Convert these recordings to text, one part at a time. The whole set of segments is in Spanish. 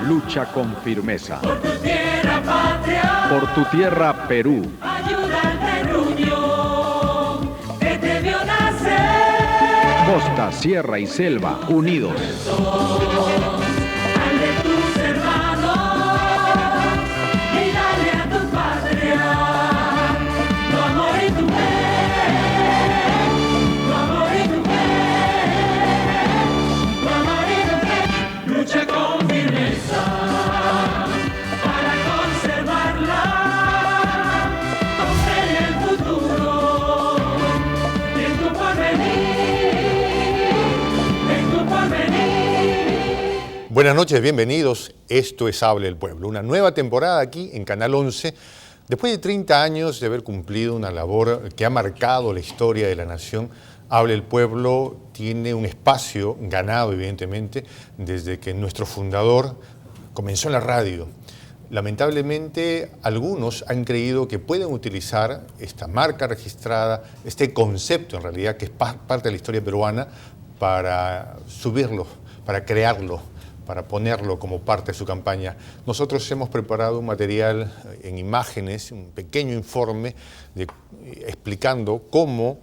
lucha con firmeza. Por tu tierra patria, por tu tierra Perú. ayuda al terruño que te vio nacer. Costa, sierra y selva, unidos. Al de tus hermanos y dale a tu patria tu amor y tu fe, tu amor y tu fe, tu amor y tu fe. Lucha con firmeza para conservarla, con fe en el futuro y en tu porvenir, en tu porvenir. Buenas noches, bienvenidos. Esto es Hable el Pueblo, una nueva temporada aquí en Canal 11. Después de 30 años de haber cumplido una labor que ha marcado la historia de la nación, Hable el Pueblo tiene un espacio ganado, evidentemente, desde que nuestro fundador comenzó en la radio. Lamentablemente, algunos han creído que pueden utilizar esta marca registrada, este concepto en realidad, que es parte de la historia peruana, para subirlo, para crearlo, para ponerlo como parte de su campaña. Nosotros hemos preparado un material en imágenes, un pequeño informe explicando cómo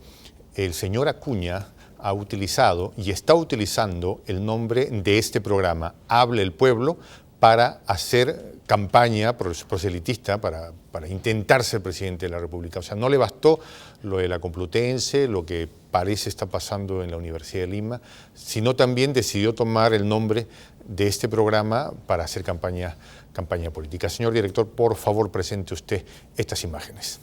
el señor Acuña ha utilizado y está utilizando el nombre de este programa, Hable el Pueblo, para hacer campaña proselitista, para intentar ser presidente de la República. O sea, no le bastó lo de la Complutense, lo que parece está pasando en la Universidad de Lima, sino también decidió tomar el nombre de este programa para hacer campaña política. Señor director, por favor, presente usted estas imágenes.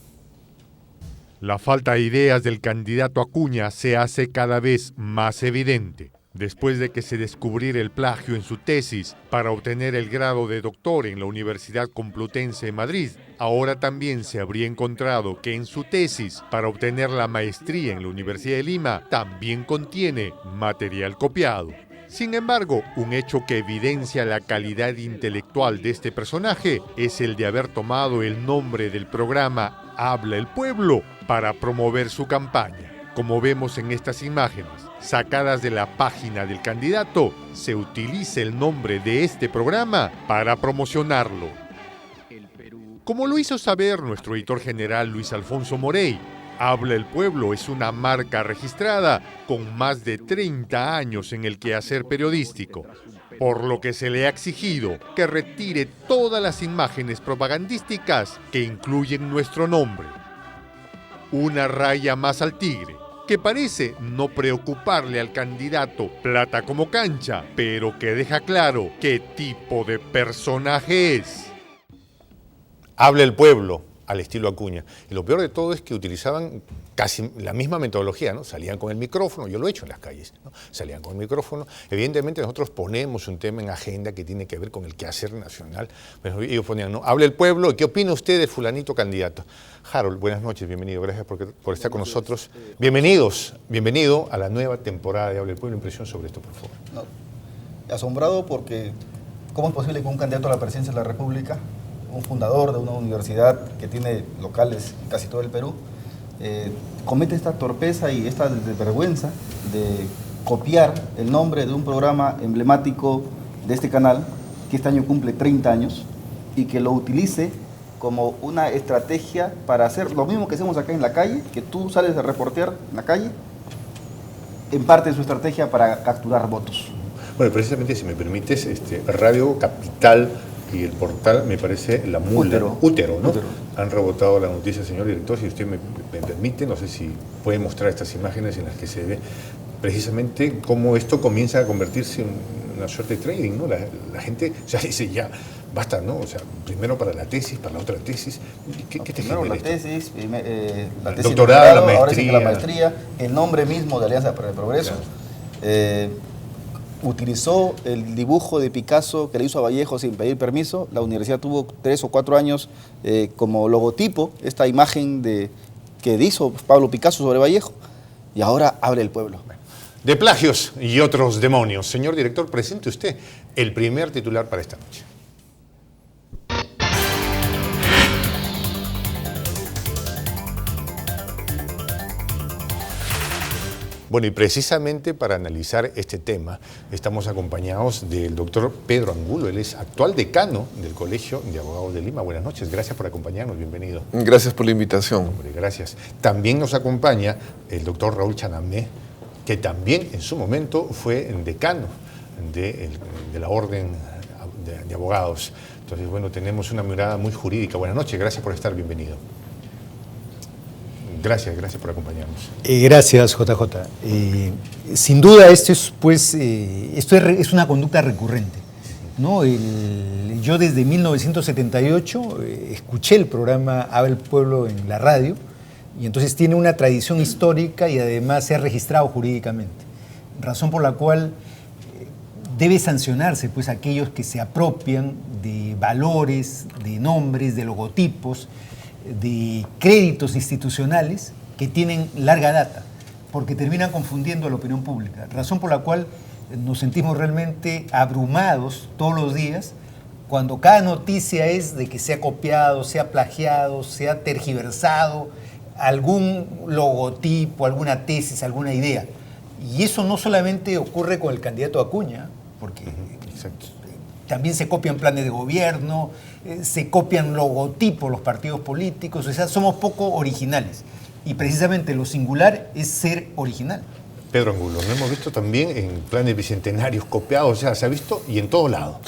La falta de ideas del candidato Acuña se hace cada vez más evidente. Después de que se descubriera el plagio en su tesis para obtener el grado de doctor en la Universidad Complutense de Madrid, ahora también se habría encontrado que en su tesis para obtener la maestría en la Universidad de Lima también contiene material copiado. Sin embargo, un hecho que evidencia la calidad intelectual de este personaje es el de haber tomado el nombre del programa Habla el Pueblo para promover su campaña. Como vemos en estas imágenes, sacadas de la página del candidato, se utiliza el nombre de este programa para promocionarlo. Como lo hizo saber nuestro editor general Luis Alfonso Morey, Habla el Pueblo es una marca registrada con más de 30 años en el quehacer periodístico, por lo que se le ha exigido que retire todas las imágenes propagandísticas que incluyen nuestro nombre. Una raya más al tigre, que parece no preocuparle al candidato plata como cancha, pero que deja claro qué tipo de personaje es. Habla el Pueblo, al estilo Acuña. Y lo peor de todo es que utilizaban casi la misma metodología, ¿no? Salían con el micrófono, yo lo he hecho en las calles, ¿no? Salían con el micrófono. Evidentemente nosotros ponemos un tema en agenda que tiene que ver con el quehacer nacional. Pero ellos ponían, ¿no? Habla el pueblo, ¿qué opina usted de fulanito candidato? Harold, buenas noches, bienvenido, gracias por estar con nosotros. Bienvenido a la nueva temporada de Habla el Pueblo. Impresión sobre esto, por favor. No, asombrado porque ¿cómo es posible que un candidato a la presidencia de la República, un fundador de una universidad que tiene locales en casi todo el Perú, comete esta torpeza y esta desvergüenza de copiar el nombre de un programa emblemático de este canal, que este año cumple 30 años, y que lo utilice como una estrategia para hacer lo mismo que hacemos acá en la calle, que tú sales a reportear en la calle, en parte de su estrategia para capturar votos. Bueno, precisamente, si me permites, Radio Capital y el portal, me parece, la mula, útero, ¿no? Útero. Han rebotado la noticia, señor director, si usted me permite, no sé si puede mostrar estas imágenes en las que se ve precisamente cómo esto comienza a convertirse en una suerte de trading, ¿no? La gente ya dice, ya, basta, ¿no? O sea, primero para la tesis, para la otra tesis. ¿Qué te genera la esto? tesis, la tesis doctorado, la maestría. Ahora sí que la maestría, el nombre mismo de Alianza para el Progreso. Claro. Utilizó el dibujo de Picasso que le hizo a Vallejo sin pedir permiso. La universidad tuvo 3 o 4 años como logotipo esta imagen que hizo Pablo Picasso sobre Vallejo, y ahora Habla el Pueblo. De plagios y otros demonios. Señor director, presente usted el primer titular para esta noche. Bueno, y precisamente para analizar este tema estamos acompañados del doctor Pedro Angulo. Él es actual decano del Colegio de Abogados de Lima. Buenas noches, gracias por acompañarnos, bienvenido. Gracias por la invitación. Hombre, gracias. También nos acompaña el doctor Raúl Chanamé, que también en su momento fue decano de la Orden de Abogados. Entonces, bueno, tenemos una mirada muy jurídica. Buenas noches, gracias por estar, bienvenido. Gracias por acompañarnos. Gracias, JJ. Sin duda, esto es una conducta recurrente, ¿no? Yo desde 1978 escuché el programa Habla el Pueblo en la radio, y entonces tiene una tradición histórica y además se ha registrado jurídicamente, razón por la cual debe sancionarse pues aquellos que se apropian de valores, de nombres, de logotipos, de créditos institucionales que tienen larga data, porque terminan confundiendo a la opinión pública, razón por la cual nos sentimos realmente abrumados todos los días cuando cada noticia es de que se ha copiado, se ha plagiado, se ha tergiversado algún logotipo, alguna tesis, alguna idea. Y eso no solamente ocurre con el candidato Acuña, porque también se copian planes de gobierno, se copian logotipos los partidos políticos, o sea, somos poco originales. Y precisamente lo singular es ser original. Pedro Angulo, lo hemos visto también en planes bicentenarios copiados, o sea, se ha visto y en todo lado.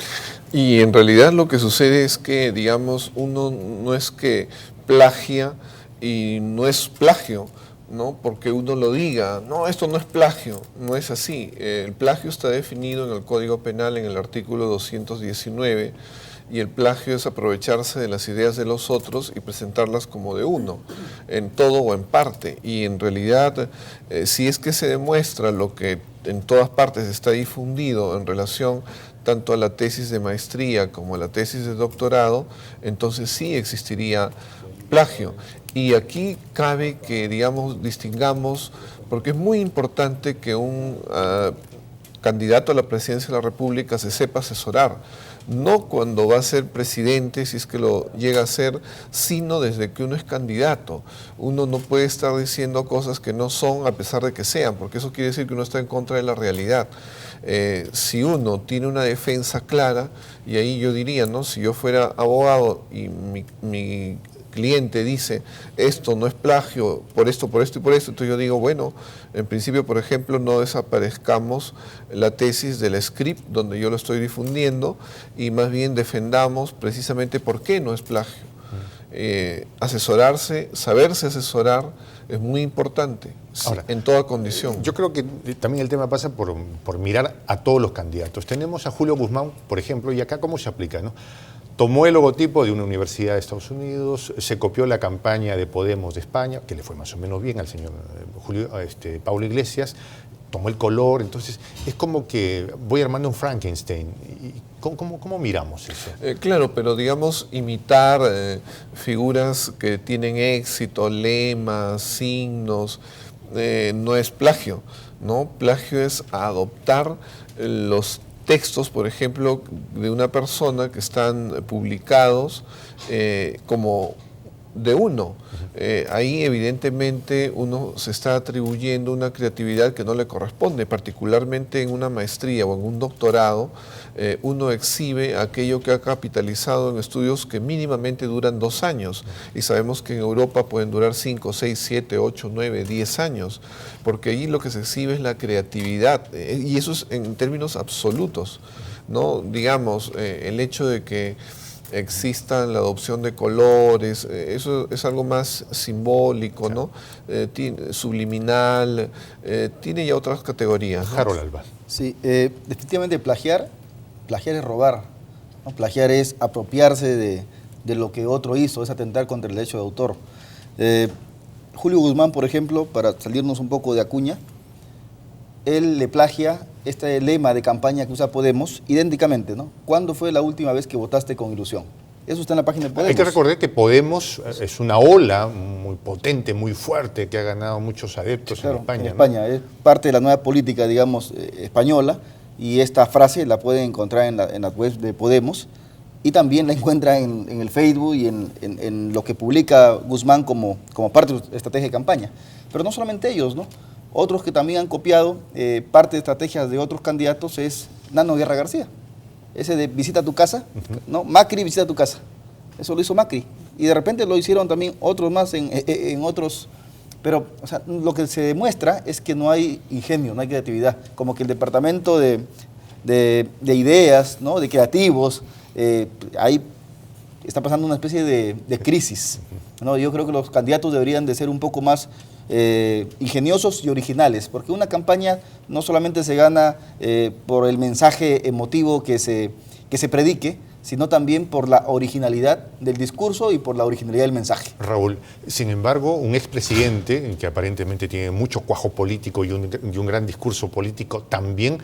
Y en realidad lo que sucede es que, digamos, uno no es que plagia y no es plagio, ¿no? Porque uno lo diga, no, esto no es plagio, no es así. El plagio está definido en el Código Penal en el artículo 219, y el plagio es aprovecharse de las ideas de los otros y presentarlas como de uno, en todo o en parte. Y en realidad, si es que se demuestra lo que en todas partes está difundido en relación tanto a la tesis de maestría como a la tesis de doctorado, entonces sí existiría plagio. Y aquí cabe que, digamos, distingamos, porque es muy importante que un candidato a la presidencia de la República se sepa asesorar, no cuando va a ser presidente, si es que lo llega a ser, sino desde que uno es candidato. Uno no puede estar diciendo cosas que no son a pesar de que sean, porque eso quiere decir que uno está en contra de la realidad. Si uno tiene una defensa clara, y ahí yo diría, ¿no? Si yo fuera abogado y mi cliente dice, esto no es plagio, por esto y por esto, entonces yo digo, bueno, en principio, por ejemplo, no desaparezcamos la tesis del script donde yo lo estoy difundiendo y más bien defendamos precisamente por qué no es plagio. Asesorarse, saberse asesorar es muy importante. Ahora, en toda condición. Yo creo que también el tema pasa por mirar a todos los candidatos. Tenemos a Julio Guzmán, por ejemplo, y acá ¿cómo se aplica, no? Tomó el logotipo de una universidad de Estados Unidos, se copió la campaña de Podemos de España, que le fue más o menos bien al señor Pablo Iglesias, tomó el color, entonces es como que voy armando un Frankenstein. ¿Cómo miramos eso? Claro, pero digamos imitar figuras que tienen éxito, lemas, signos, no es plagio, ¿no? Plagio es adoptar los textos, por ejemplo, de una persona que están publicados como de uno. Ahí evidentemente uno se está atribuyendo una creatividad que no le corresponde, particularmente en una maestría o en un doctorado. Uno exhibe aquello que ha capitalizado en estudios que mínimamente duran 2 años, y sabemos que en Europa pueden durar 5, 6, 7, 8, 9, 10 años, porque ahí lo que se exhibe es la creatividad, y eso es en términos absolutos, ¿no? Digamos, el hecho de que exista la adopción de colores, eso es algo más simbólico, ¿no? Subliminal, tiene ya otras categorías, ¿no? Harold Alba. Sí, definitivamente plagiar es robar, ¿no? Plagiar es apropiarse de lo que otro hizo, es atentar contra el derecho de autor. Julio Guzmán, por ejemplo, para salirnos un poco de Acuña, él le plagia este lema de campaña que usa Podemos idénticamente, ¿no? ¿Cuándo fue la última vez que votaste con ilusión? Eso está en la página de Podemos. Hay que recordar que Podemos es una ola muy potente, muy fuerte, que ha ganado muchos adeptos, claro, en España. En España, ¿no? Es parte de la nueva política, digamos, española, y esta frase la pueden encontrar en la web de Podemos, y también la encuentra en el Facebook y en lo que publica Guzmán como parte de su estrategia de campaña. Pero no solamente ellos, ¿no? Otros que también han copiado parte de estrategias de otros candidatos es Nano Guerra García. Ese de visita tu casa, ¿no? Macri visita tu casa. Eso lo hizo Macri. Y de repente lo hicieron también otros más en otros. Pero o sea, lo que se demuestra es que no hay ingenio, no hay creatividad. Como que el departamento de ideas, ¿no? De creativos, ahí está pasando una especie de crisis, ¿no? Yo creo que los candidatos deberían de ser un poco más ingeniosos y originales, porque una campaña no solamente se gana por el mensaje emotivo que se predique, sino también por la originalidad del discurso y por la originalidad del mensaje. Raúl, sin embargo, un expresidente que aparentemente tiene mucho cuajo político y un gran discurso político también,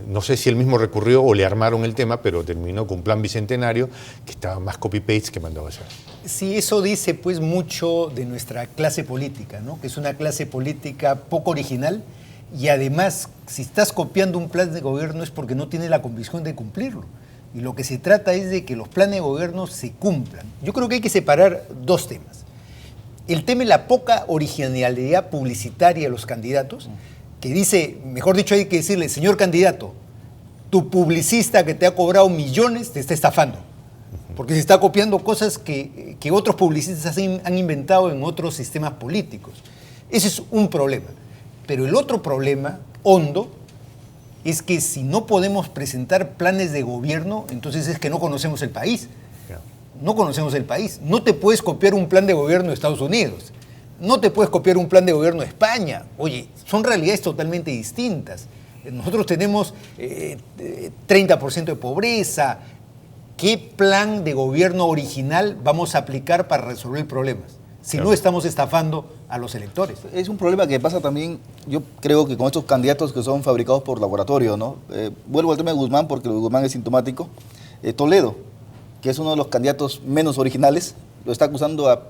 no sé si él mismo recurrió o le armaron el tema, pero terminó con un plan bicentenario que estaba más copy-paste que mandaba a hacer. Sí, eso dice pues mucho de nuestra clase política, ¿no? Que es una clase política poco original y además, si estás copiando un plan de gobierno es porque no tienes la convicción de cumplirlo. Y lo que se trata es de que los planes de gobierno se cumplan. Yo creo que hay que separar dos temas. El tema es la poca originalidad publicitaria de los candidatos, que dice, mejor dicho, hay que decirle, señor candidato, tu publicista que te ha cobrado millones te está estafando, porque se está copiando cosas que otros publicistas han inventado en otros sistemas políticos. Ese es un problema. Pero el otro problema, hondo, es que si no podemos presentar planes de gobierno, entonces es que no conocemos el país. No conocemos el país. No te puedes copiar un plan de gobierno de Estados Unidos. No te puedes copiar un plan de gobierno de España. Oye, son realidades totalmente distintas. Nosotros tenemos 30% de pobreza. ¿Qué plan de gobierno original vamos a aplicar para resolver problemas? Si no estamos estafando a los electores. Es un problema que pasa también, yo creo que con estos candidatos que son fabricados por laboratorio, ¿no? Vuelvo al tema de Guzmán porque Guzmán es sintomático. Toledo, que es uno de los candidatos menos originales, lo está acusando a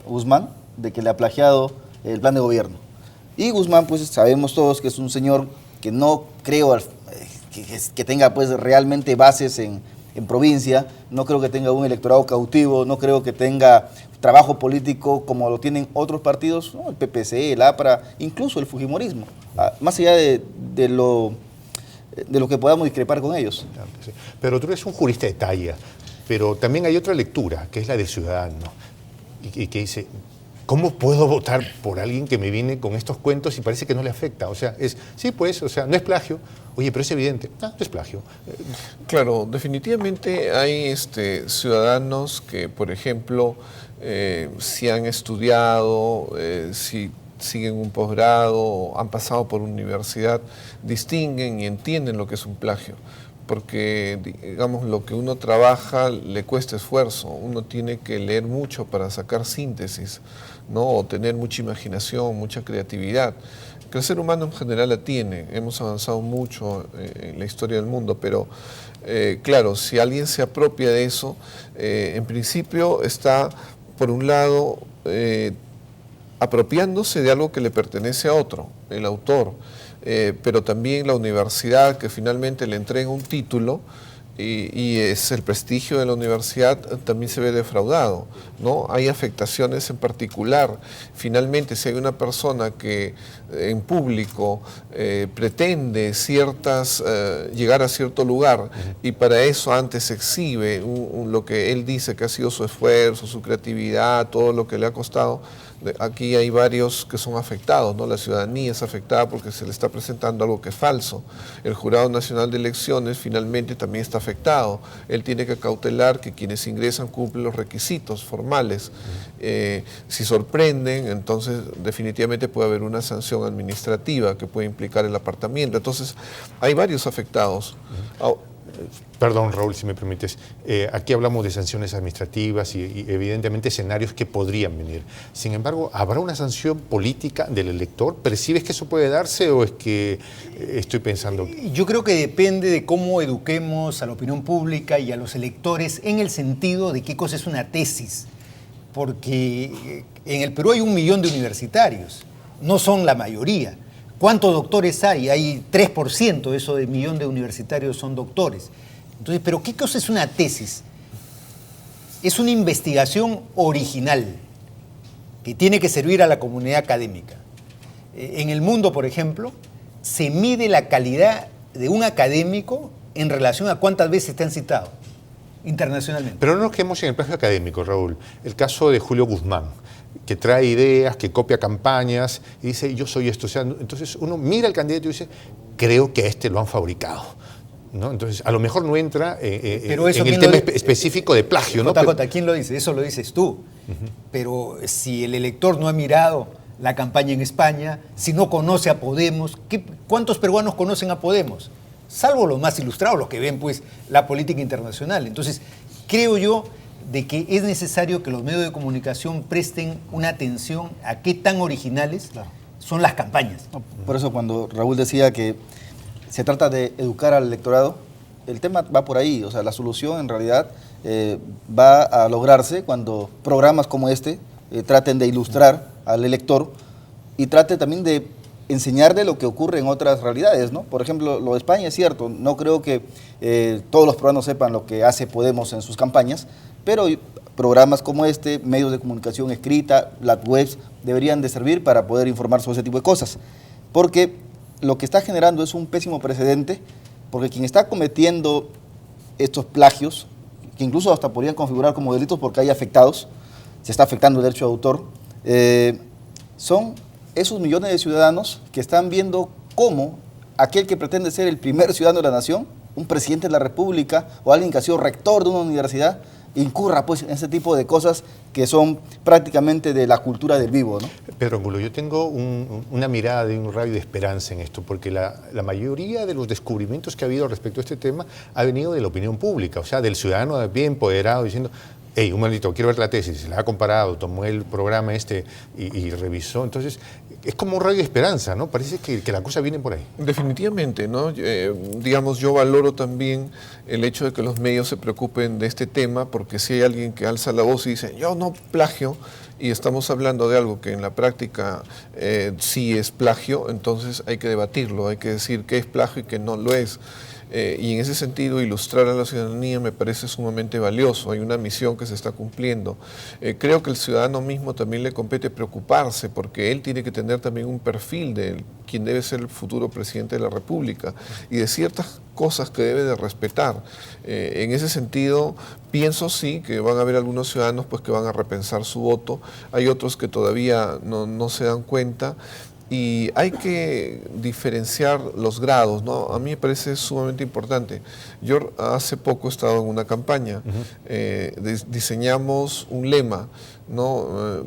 Guzmán de que le ha plagiado el plan de gobierno. Y Guzmán, pues sabemos todos que es un señor que no creo que tenga pues realmente bases en provincia, no creo que tenga un electorado cautivo, no creo que tenga trabajo político como lo tienen otros partidos, ¿no? El PPC, el APRA, incluso el fujimorismo, más allá de lo que podamos discrepar con ellos. Pero tú eres un jurista de talla, pero también hay otra lectura, que es la del ciudadano, y que dice, ¿cómo puedo votar por alguien que me viene con estos cuentos y parece que no le afecta? O sea, sí, pues, o sea, no es plagio. Oye, pero es evidente, no es plagio. Claro, definitivamente hay ciudadanos que, por ejemplo, si han estudiado, si siguen un posgrado, han pasado por una universidad, distinguen y entienden lo que es un plagio. Porque, digamos, lo que uno trabaja le cuesta esfuerzo. Uno tiene que leer mucho para sacar síntesis, ¿no? O tener mucha imaginación, mucha creatividad. Que el ser humano en general la tiene. Hemos avanzado mucho en la historia del mundo, pero claro, si alguien se apropia de eso, en principio está, por un lado, apropiándose de algo que le pertenece a otro, el autor. Pero también la universidad que finalmente le entrega un título y es el prestigio de la universidad también se ve defraudado, ¿no? Hay afectaciones en particular. Finalmente, si hay una persona que en público pretende llegar a cierto lugar y para eso antes exhibe lo que él dice que ha sido su esfuerzo, su creatividad, todo lo que le ha costado, aquí hay varios que son afectados, ¿no? La ciudadanía es afectada porque se le está presentando algo que es falso. El Jurado Nacional de Elecciones finalmente también está afectado. Él tiene que cautelar que quienes ingresan cumplen los requisitos formales. Si sorprenden, entonces definitivamente puede haber una sanción administrativa que puede implicar el apartamiento. Entonces hay varios afectados. Perdón, Raúl, si me permites. Aquí hablamos de sanciones administrativas y evidentemente escenarios que podrían venir. Sin embargo, ¿habrá una sanción política del elector? ¿Percibes que eso puede darse o es que estoy pensando? Yo creo que depende de cómo eduquemos a la opinión pública y a los electores en el sentido de qué cosa es una tesis. Porque en el Perú hay 1 millón de universitarios, no son la mayoría. ¿Cuántos doctores hay? Hay 3% de eso de 1 millón de universitarios son doctores. Entonces, ¿pero qué cosa es una tesis? Es una investigación original que tiene que servir a la comunidad académica. En el mundo, por ejemplo, se mide la calidad de un académico en relación a cuántas veces te han citado internacionalmente. Pero no nos quedemos en el plagio académico, Raúl. El caso de Julio Guzmán, que trae ideas, que copia campañas y dice, yo soy esto. O sea, entonces uno mira al candidato y dice, creo que a este lo han fabricado, ¿no? Entonces, a lo mejor no entra Pero eso, en el tema específico de plagio, ¿no? JJ, ¿quién lo dice? Eso lo dices tú. Pero si el elector no ha mirado la campaña en España, si no conoce a Podemos, ¿cuántos peruanos conocen a Podemos? Salvo los más ilustrados, los que ven pues la política internacional. Entonces, creo yo de que es necesario que los medios de comunicación presten una atención a qué tan originales son las campañas. Por eso cuando Raúl decía que se trata de educar al electorado, el tema va por ahí. O sea, la solución en realidad va a lograrse cuando programas como este traten de ilustrar al elector y trate también de enseñarle lo que ocurre en otras realidades, ¿no? Por ejemplo, lo de España es cierto, no creo que todos los peruanos sepan lo que hace Podemos en sus campañas, pero programas como este, medios de comunicación escrita, las webs, deberían de servir para poder informar sobre ese tipo de cosas, porque lo que está generando es un pésimo precedente, porque quien está cometiendo estos plagios, que incluso hasta podrían configurar como delitos porque hay afectados, se está afectando el derecho de autor, son esos millones de ciudadanos que están viendo cómo aquel que pretende ser el primer ciudadano de la nación, un presidente de la República o alguien que ha sido rector de una universidad, incurra pues en ese tipo de cosas que son prácticamente de la cultura del vivo, ¿no? Pedro Angulo, yo tengo una mirada de un rayo de esperanza en esto, porque la mayoría de los descubrimientos que ha habido respecto a este tema ha venido de la opinión pública, o sea, del ciudadano bien empoderado diciendo, hey, un momentito, quiero ver la tesis, se la ha comparado, tomó el programa y revisó. Entonces, es como un rayo de esperanza, ¿no? Parece que la cosa viene por ahí. Definitivamente, ¿no? Digamos, yo valoro también el hecho de que los medios se preocupen de este tema, porque si hay alguien que alza la voz y dice, yo no plagio, y estamos hablando de algo que en la práctica sí es plagio, entonces hay que debatirlo, hay que decir qué es plagio y qué no lo es. Y en ese sentido, ilustrar a la ciudadanía me parece sumamente valioso. Hay una misión que se está cumpliendo. Creo que el ciudadano mismo también le compete preocuparse, porque él tiene que tener también un perfil de quien debe ser el futuro presidente de la República y de ciertas cosas que debe de respetar. En ese sentido, pienso sí que van a haber algunos ciudadanos pues, que van a repensar su voto. Hay otros que todavía no se dan cuenta. Y hay que diferenciar los grados, ¿no? A mí me parece sumamente importante. Yo hace poco he estado en una campaña, diseñamos un lema, ¿no?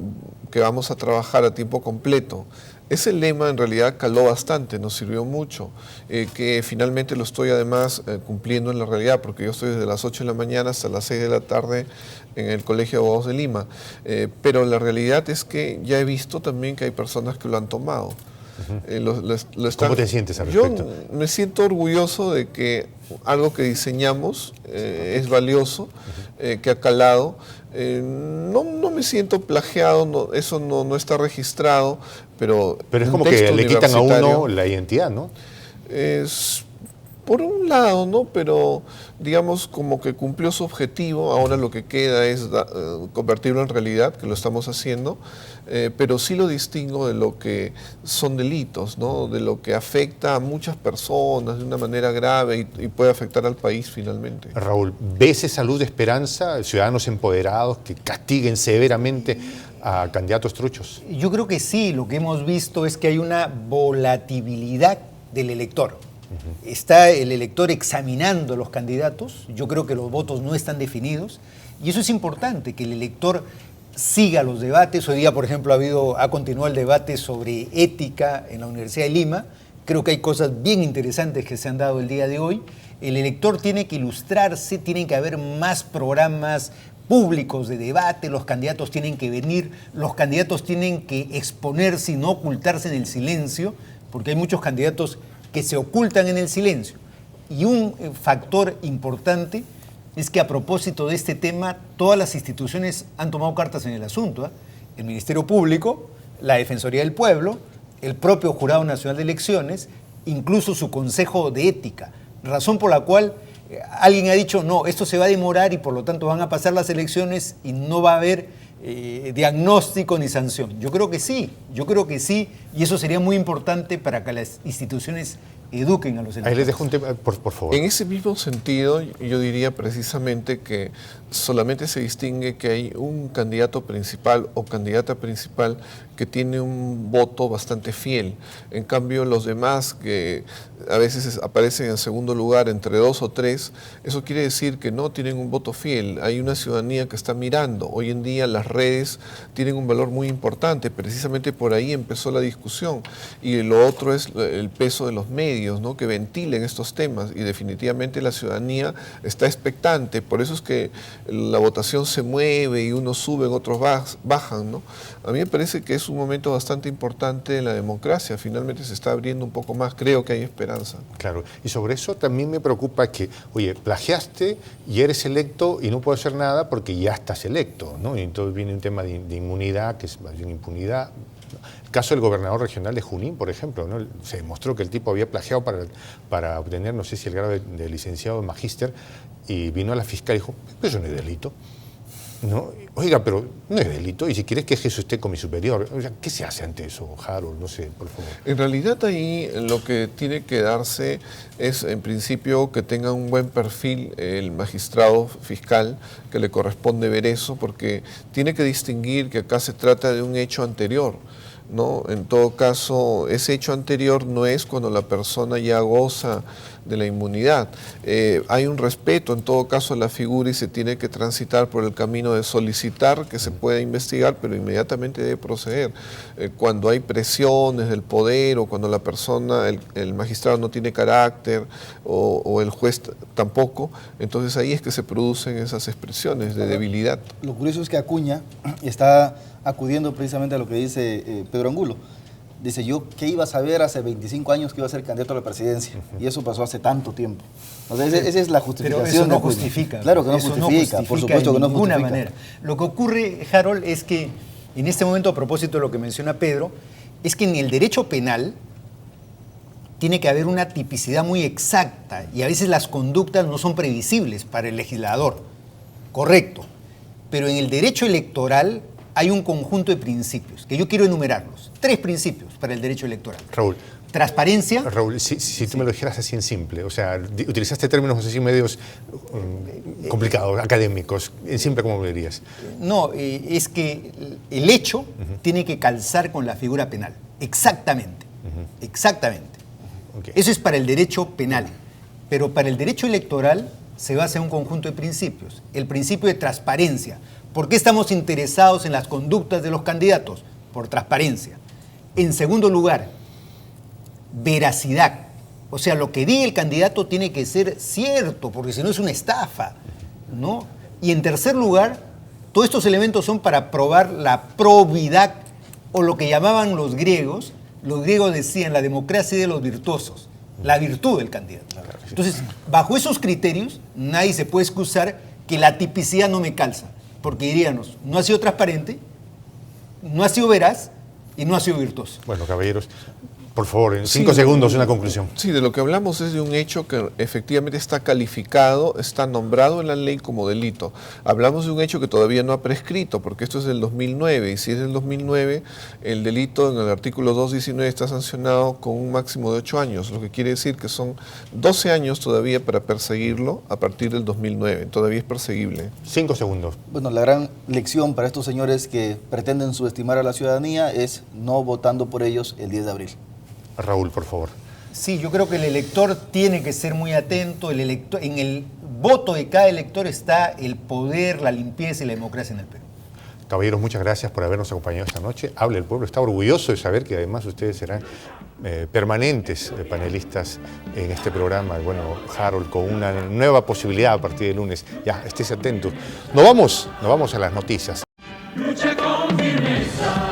Que vamos a trabajar a tiempo completo. Ese lema en realidad caló bastante, nos sirvió mucho, que finalmente lo estoy además cumpliendo en la realidad, porque yo estoy desde las 8 de la mañana hasta las 6 de la tarde en el Colegio de Abogados de Lima, pero la realidad es que ya he visto también que hay personas que lo han tomado. ¿Cómo te sientes al respecto? Yo me siento orgulloso de que algo que diseñamos es valioso, que ha calado. No me siento plagiado, eso no está registrado, pero es como que le quitan a uno la identidad, ¿no? Es por un lado, ¿no? Pero digamos como que cumplió su objetivo, ahora lo que queda es convertirlo en realidad, que lo estamos haciendo, pero sí lo distingo de lo que son delitos, ¿no? De lo que afecta a muchas personas de una manera grave y puede afectar al país finalmente. Raúl, ¿ves esa luz de esperanza, ciudadanos empoderados que castiguen severamente a candidatos truchos? Yo creo que sí, lo que hemos visto es que hay una volatilidad del elector. Está el elector examinando los candidatos, yo creo que los votos no están definidos y eso es importante, que el elector siga los debates. Hoy día, por ejemplo, ha continuado el debate sobre ética en la Universidad de Lima. Creo que hay cosas bien interesantes que se han dado el día de hoy. El elector tiene que ilustrarse, tienen que haber más programas públicos de debate, los candidatos tienen que venir, los candidatos tienen que exponerse y no ocultarse en el silencio, porque hay muchos candidatos que se ocultan en el silencio. Y un factor importante es que a propósito de este tema, todas las instituciones han tomado cartas en el asunto, ¿eh? El Ministerio Público, la Defensoría del Pueblo, el propio Jurado Nacional de Elecciones, incluso su Consejo de Ética, razón por la cual alguien ha dicho, no, esto se va a demorar y por lo tanto van a pasar las elecciones y no va a haber diagnóstico ni sanción. Yo creo que sí, y eso sería muy importante para que las instituciones eduquen a los electores. Ahí les dejo un tema, por favor. En ese mismo sentido, yo diría precisamente que solamente se distingue que hay un candidato principal o candidata principal que tiene un voto bastante fiel. En cambio, los demás que a veces aparecen en segundo lugar entre 2 o 3, eso quiere decir que no tienen un voto fiel. Hay una ciudadanía que está mirando. Hoy en día las redes tienen un valor muy importante, precisamente por ahí empezó la discusión. Y lo otro es el peso de los medios, ¿no?, que ventilen estos temas, y definitivamente la ciudadanía está expectante. Por eso es que la votación se mueve y unos suben, otros bajan, ¿no? A mí me parece que es un momento bastante importante en la democracia. Finalmente se está abriendo un poco más, creo que hay esperanza. Claro, y sobre eso también me preocupa que, oye, plagiaste y eres electo y no puedo hacer nada porque ya estás electo, ¿no? Y entonces viene un tema de inmunidad, que es más bien impunidad. El caso del gobernador regional de Junín, por ejemplo, ¿no? Se demostró que el tipo había plagiado para obtener, no sé si el grado de licenciado en magíster, y vino a la fiscal y dijo, pero eso no es delito. ¿No? Oiga, pero no es delito, y si quieres quéjese usted con mi superior. O sea, ¿qué se hace ante eso, Harold? No sé, por favor. En realidad ahí lo que tiene que darse es, en principio, que tenga un buen perfil el magistrado fiscal, que le corresponde ver eso, porque tiene que distinguir que acá se trata de un hecho anterior, ¿no? En todo caso, ese hecho anterior no es cuando la persona ya goza de la inmunidad. Hay un respeto en todo caso a la figura y se tiene que transitar por el camino de solicitar que se pueda investigar, pero inmediatamente debe proceder. Cuando hay presiones del poder o cuando la persona, el magistrado no tiene carácter o el juez tampoco, entonces ahí es que se producen esas expresiones de debilidad. Lo curioso es que Acuña está acudiendo precisamente a lo que dice Pedro Angulo. Dice, yo qué iba a saber hace 25 años que iba a ser candidato a la presidencia, y eso pasó hace tanto tiempo. O sea, esa es la justificación. Pero eso no de Acuña. justifica. Claro que no eso justifica, por supuesto que no justifica. De ninguna manera. Lo que ocurre, Harold, es que en este momento, a propósito de lo que menciona Pedro, es que en el derecho penal tiene que haber una tipicidad muy exacta, y a veces las conductas no son previsibles para el legislador. Correcto. Pero en el derecho electoral hay un conjunto de principios, que yo quiero enumerarlos. 3 principios para el derecho electoral. Raúl. Transparencia. Raúl, si tú me lo dijeras así en simple, o sea, utilizaste términos así medios complicados, académicos, en simple, ¿cómo me dirías? No, es que el hecho tiene que calzar con la figura penal. Exactamente. Exactamente. Okay. Eso es para el derecho penal. Pero para el derecho electoral se basa en un conjunto de principios. El principio de transparencia. ¿Por qué estamos interesados en las conductas de los candidatos? Por transparencia. En segundo lugar, veracidad. O sea, lo que diga el candidato tiene que ser cierto, porque si no es una estafa, ¿no? Y en tercer lugar, todos estos elementos son para probar la probidad, o lo que llamaban los griegos. Los griegos decían la democracia de los virtuosos, la virtud del candidato. Entonces, bajo esos criterios, nadie se puede excusar que la tipicidad no me calza, porque diríamos, no ha sido transparente, no ha sido veraz y no ha sido virtuoso. Bueno, caballeros, por favor, en 5 segundos una conclusión. Sí, de lo que hablamos es de un hecho que efectivamente está calificado, está nombrado en la ley como delito. Hablamos de un hecho que todavía no ha prescrito, porque esto es del 2009, y si es del 2009, el delito en el artículo 219 está sancionado con un máximo de 8 años, lo que quiere decir que son 12 años todavía para perseguirlo a partir del 2009. Todavía es perseguible. 5 segundos. Bueno, la gran lección para estos señores que pretenden subestimar a la ciudadanía es no votando por ellos el 10 de abril. Raúl, por favor. Sí, yo creo que el elector tiene que ser muy atento. En el voto de cada elector está el poder, la limpieza y la democracia en el Perú. Caballeros, muchas gracias por habernos acompañado esta noche. Hable el Pueblo está orgulloso de saber que además ustedes serán permanentes panelistas en este programa. Bueno, Harold, con una nueva posibilidad a partir de lunes. Ya, estés atento. Nos vamos a las noticias. Lucha con firmeza.